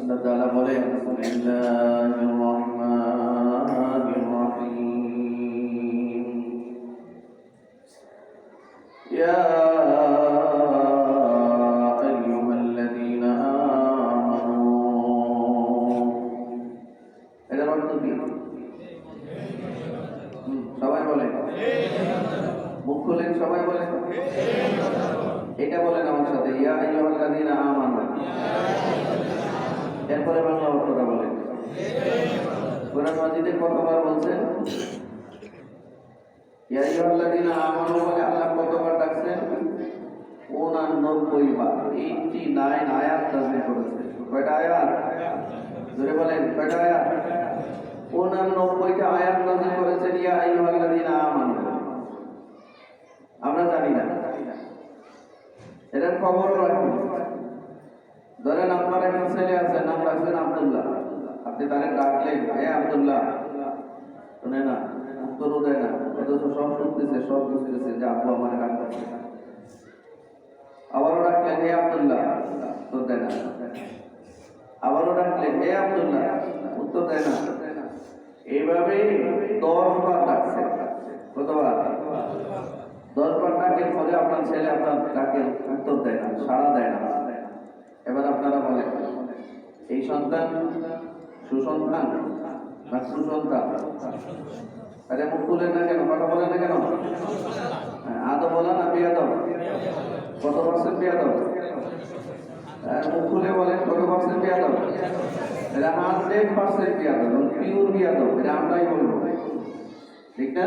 আল্লাহ তাআলা বলেন বিসমিল্লাহির রহমানির রহিম ইয়া আইয়ুহাল্লাযীনা আমানু এর অর্থ কি? সবাই বলেন, মুখ খুলেন সবাই বলেন, এটা বলেন আমার সাথে, ইয়া আইয়ুহাল্লাযীনা আমানু। এরপরে বাংলা অর্থটা বলেন। কোরআন মাজিদে কতবার বলছেন ইয়া আইয়ুহাল্লাযীনা আমানু বলে? আল্লাহ কতবার ডাকছেন? 89 বার, 89 আয়াত নাযিল করেছেন। কয়টা আয়াত? জোরে বলেন, কয়টা আয়াত? 89টা আয়াত নাযিল করেছেন ইয়া আইয়ুহাল্লাযীনা আমানু। আমরা জানি না, এটার খবর রাখুন। ধরেন আপনার একটা ছেলে আছে, নাম রাখছেন আব্দুল্লাহ। আপনি তাকে ডাকলেন, হে আব্দুল্লাহ, শুনে না, উত্তরও দেয় না, অথচ সব শুনতেছে, সব বুঝতেছে যে আব্বু আমার ডাকতেছে। আবারও ডাকলেন, হে আব্দুল্লাহ, উত্তর দেয় না। আবারও ডাকলেন, হে আব্দুল্লাহ, উত্তর দেয় না। এইভাবে 10 বার ডাকছে। কতবার? 10 বার ডাকের ফলে আপনার ছেলে আপনার ডাকে উত্তর দেয় না, সাড়া দেয় না। এবার আপনারা বলেন, এই সন্তান সুসন্তান না কুসন্তান? আরে মুখ খুলেন না কেন, কথা বলেন না কেন? আদৌ বলা না বেয়াদব? কত পার্সেন্ট বেয়াদব? মুখ খুলে বলেন, কত পার্সেন্ট বেয়াদব? এটা 100% বেয়াদব, পিওর বেয়াদব। এটা আমরাই বলবো, ঠিক না?